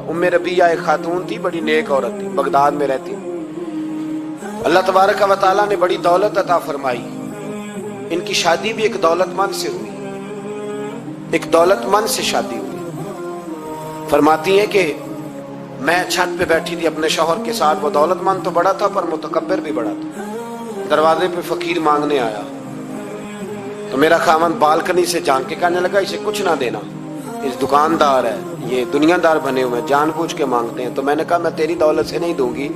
उम्मे रबिया एक खातून थी, बड़ी नेक औरत थी, बगदाद में रहती। अल्लाह तबारक व तआला ने बड़ी दौलत अता फरमाई। इनकी शादी भी एक दौलतमंद से हुई, एक दौलतमंद से शादी हुई। फरमाती हैं कि मैं छत पे बैठी थी अपने शौहर के साथ। वो दौलतमंद तो बड़ा था पर मुतकब्बिर भी बड़ा था। दरवाजे पे फकीर मांगने आया तो मेरा खामन बालकनी से झांक के कहने लगा, इसे कुछ ना देना, इस दुकानदार है, ये दुनियादार बने हुए हैं, जानबूझ के मांगते हैं। तो मैंने कहा मैं तेरी दौलत से नहीं दूंगी,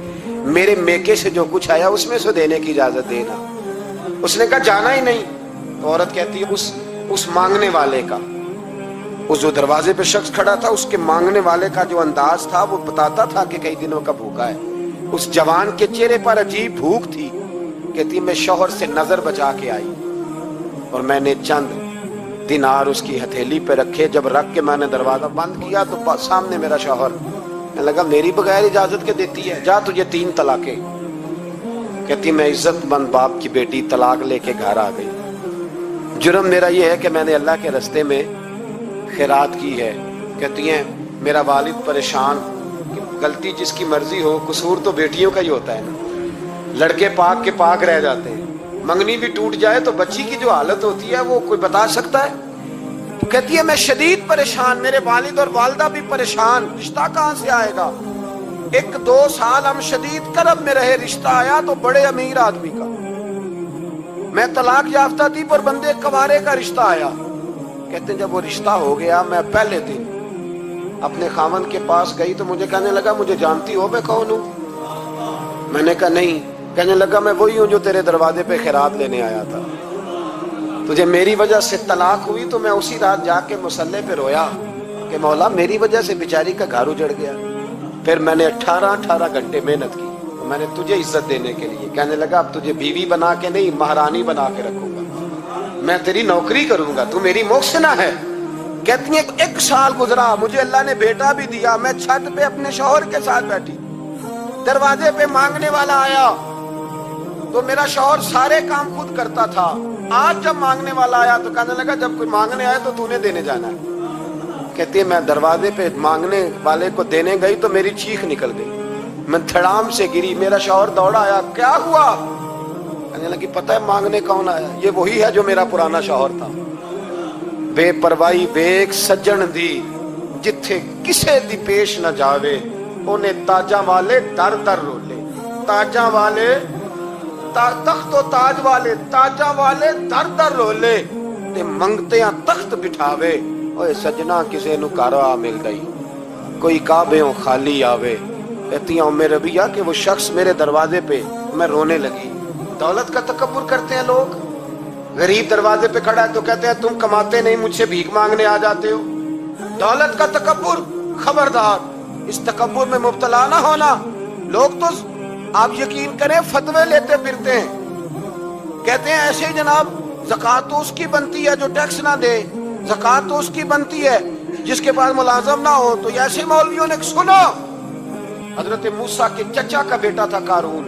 मेरे मेके से जो कुछ आया उसमें से देने की इजाजत देना। उसने कहा जाना ही नहीं। तो औरत कहती है उस मांगने वाले का, उस जो दरवाजे पे शख्स खड़ा था, उसके मांगने वाले का जो अंदाज था वो बताता था कि कई दिनों का भूखा है। उस जवान के चेहरे पर अजीब भूख थी। कहती मैं शौहर से नजर बचा के आई और मैंने चंद दिनार उसकी हथेली पे रखे। जब रख के मैंने दरवाजा बंद किया तो सामने मेरा शौहर। मैं लगा मेरी बगैर इजाजत के देती है, जा तुझे 3 तलाके। कहती मैं इज्जतमंद बाप की बेटी तलाक लेके घर आ गई। जुर्म मेरा ये है कि मैंने अल्लाह के रास्ते में खैरात की है। कहती हैं मेरा वालिद परेशान, गलती जिसकी मर्जी हो, कसूर तो बेटियों का ही होता है ना। लड़के पाक के पाक रह जाते हैं, मंगनी भी टूट जाए तो बच्ची की जो हालत होती है वो कोई बता सकता है। तो कहती है मैं शदीद परेशान, मेरे वालिद और वालदा भी परेशान, रिश्ता कहां से आएगा। 1-2 साल हम शदीद करब में रहे, रिश्ता आया तो बड़े अमीर आदमी का। मैं तलाक याफ्ता थी पर बंदे कवारे का रिश्ता आया। कहते जब वो रिश्ता हो गया, मैं पहले दिन अपने खामन के पास गई तो मुझे कहने लगा मुझे जानती हो मैं कौन हूं। मैंने कहा नहीं। कहने लगा मैं वही हूं जो तेरे दरवाजे पे खैरात लेने आया था। तुझे मेरी वजह से तलाक हुई तो मैं उसी रात जाके मुसल्ले पे रोया कि मौला मेरी वजह से बेचारी का घर उजड़ गया। फिर मैंने 18 घंटे मेहनत की तो मैंने तुझे इज्जत देने के लिए। कहने लगा अब तुझे बीवी बना के नहीं, महारानी बना के रखूंगा, मैं तेरी नौकरी करूंगा, तू मेरी मोहसिना है। कहती है 1 साल गुजरा, मुझे अल्लाह ने बेटा भी दिया। मैं छत पे अपने शौहर के साथ बैठी, दरवाजे पे मांगने वाला आया तो मेरा शौहर सारे काम खुद करता था। आज जब मांगने वाला आया तो कहने लगा जब कोई मांगने आया तो तूने देने जाना है। कहती है मैं दरवाजे पे मांगने वाले को देने गई तो मेरी चीख निकल गई, मैं धड़ाम से गिरी। मेरा शौहर दौड़ा आया, क्या हुआ। कहने लगी पता है मांगने कौन आया, ये वही है जो मेरा पुराना शौहर था। बेपरवाही वेख सज्जन दी, जिथे किसे दी पेश न जावे, उन्हें ताजा वाले दर दर रोले। ताजा वाले तख्त ताज वाले, ताजा वाले दर दर रोले, ते मंगते तख्त बिठावे। ओए सजना किसे नु घर आ मिल गई, कोई काबेओं खाली आवे। कहती हूं मेरे रबिया कि वो शख्स मेरे दरवाजे पे, मैं रोने लगी। दौलत का तकब्बुर करते हैं लोग। गरीब दरवाजे पे खड़ा है तो कहते हैं तुम कमाते नहीं, मुझसे भीख मांगने आ जाते हो। दौलत का तकब्बुर, खबरदार इस तकब्बुर में मुब्तला ना होना। लोग तो आप यकीन करें फतवे लेते फिरते हैं, कहते हैं ऐसे जनाब ज़कात तो उसकी बनती है जो टैक्स ना दे, ज़कात तो उसकी बनती है जिसके पास मुलाजम ना हो। तो ऐसे मौलवियों ने सुनो, हजरत मूसा के चचा का बेटा था कारून,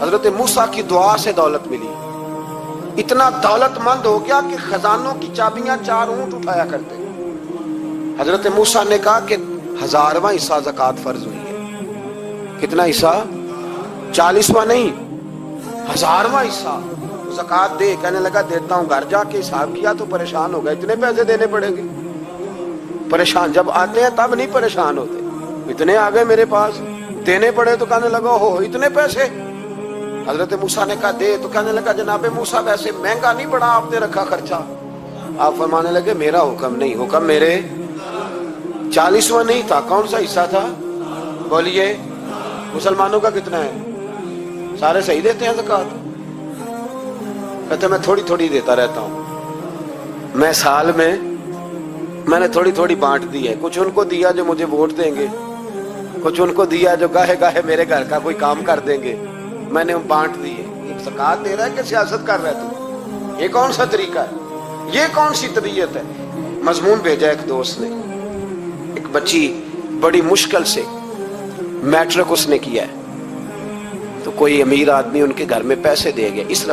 हजरत मूसा की दुआ से दौलत मिली। इतना दौलतमंद हो गया कि खजानों की चाबियां 4 ऊंट उठाया करते। हजरत मूसा ने कहा कि 1000वां हिस्सा ज़कात फर्ज हुई है। कितना हिस्सा? 40वां नहीं, 1000वां हिस्सा ज़कात दे। कहने लगा देता हूं। घर जाके हिसाब किया तो परेशान हो गए, इतने पैसे देने पड़ेंगे। परेशान जब आते हैं तब नहीं परेशान होते, इतने आ गए मेरे पास, देने पड़े तो कहने लगा हो इतने पैसे। हजरत मूसा ने कहा दे, तो कहने लगा जनाबे मूसा वैसे महंगा नहीं पड़ा आपने रखा खर्चा। आप फरमाने लगे मेरा हुक्म नहीं, हुक्म मेरे 40वां नहीं था। कौन सा हिस्सा था बोलिए। मुसलमानों का कितना है? सारे सही देते हैं ज़कात? कहते मैं थोड़ी थोड़ी देता रहता हूं। मैं साल में मैंने थोड़ी थोड़ी बांट दी है। कुछ उनको दिया जो मुझे वोट देंगे, कुछ उनको दिया जो गाहे गाहे मेरे घर का कोई काम कर देंगे, मैंने बांट दी है। ये ज़कात दे रहा है कि सियासत कर रहा है तू? ये कौन सा तरीका है, ये कौन सी तबीयत है। मजमून भेजा एक दोस्त ने, एक बच्ची बड़ी मुश्किल से मैट्रिक उसने किया है, तो कोई अमीर आदमी उनके घर में पैसे दे गया इस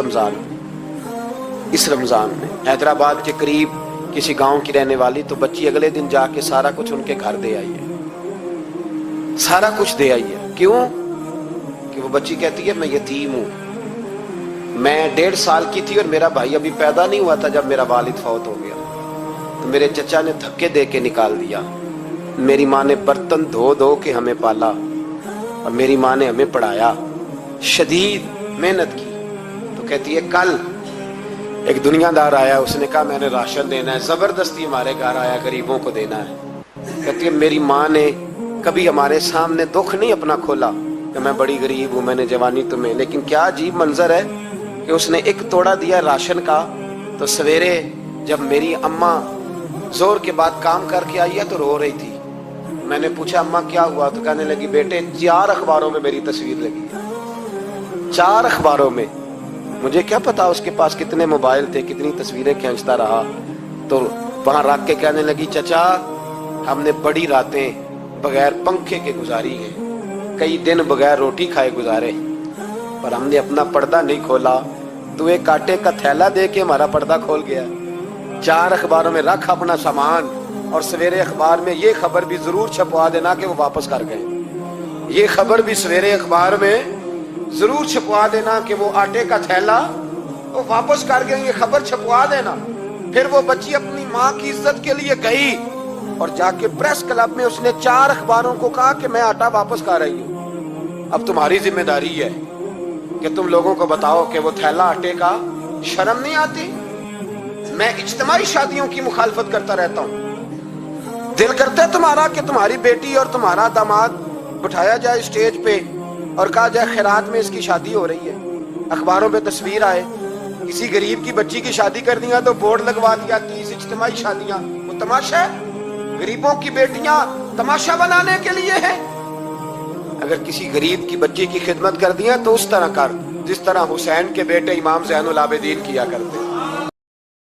रमजान में। हैदराबाद के करीब किसी गांव की रहने वाली, तो बच्ची अगले दिन जाके सारा कुछ उनके घर दे आई है, सारा कुछ दे आई है। क्यों? कि वो बच्ची कहती है मैं यतीम हूं, मैं 1.5 साल की थी और मेरा भाई अभी पैदा नहीं हुआ था जब मेरा वालिद फौत हो गया, तो मेरे चचा ने धक्के दे के निकाल दिया। मेरी माँ ने बर्तन धो धो के हमें पाला और मेरी माँ ने हमें पढ़ाया, शदीद मेहनत की। तो कहती है कल एक दुनियादार आया, उसने कहा मैंने राशन देना है, जबरदस्ती हमारे घर आया, गरीबों को देना है। कहती है मेरी माँ ने कभी हमारे सामने दुख नहीं अपना खोला कि मैं बड़ी गरीब हूँ, मैंने जवानी तुम्हें, लेकिन क्या अजीब मंजर है कि उसने एक तोड़ा दिया राशन का, तो सवेरे जब मेरी अम्मा जोर के बाद काम करके आई है तो रो रही थी। मैंने पूछा अम्मा क्या हुआ? तो कहने लगी बेटे 4 अखबारों में मेरी तस्वीर लगी है, 4 अखबारों में। मुझे क्या पता उसके पास कितने मोबाइल थे, कितनी तस्वीरें खींचता रहा। तो वहां रख के कहने लगी चचा हमने बड़ी रातें बगैर पंखे के गुजारी है, कई दिन बगैर रोटी खाए गुजारे, पर हमने अपना पर्दा नहीं खोला। तू एक आटे का थैला दे के हमारा पर्दा खोल गया। 4 अखबारों में रख अपना सामान और सवेरे अखबार में ये खबर भी जरूर छपवा देना कि वो वापस कर गए। ये खबर भी सवेरे अखबार में जरूर छपवा देना कि वो आटे का थैला वो वापस कर गए, ये खबर छपवा देना। फिर वो बच्ची अपनी माँ की इज्जत के लिए गई और जाके प्रेस क्लब में उसने 4 अखबारों को कहा कि मैं आटा वापस कर रही हूँ। अब तुम्हारी जिम्मेदारी है कि तुम लोगों को बताओ कि वो थैला आटे का, शर्म नहीं आती? मैं इज्तिमाई शादियों की मुखालफत करता रहता हूँ। दिल करता है तुम्हारा कि तुम्हारी बेटी और तुम्हारा दामाद बिठाया जाए स्टेज पे और कहा जाए खैरात में इसकी शादी हो रही है, अखबारों पे तस्वीर आए। किसी गरीब की बच्ची की शादी कर दिया तो बोर्ड लगवा दिया 30 इज्तिमाई शादियां। वो तमाशा है? गरीबों की बेटियां तमाशा बनाने के लिए है? अगर किसी गरीब की बच्ची की खिदमत कर दिया तो उस तरह कर जिस तरह हुसैन के बेटे इमाम ज़ैनुल आबिदीन किया करते।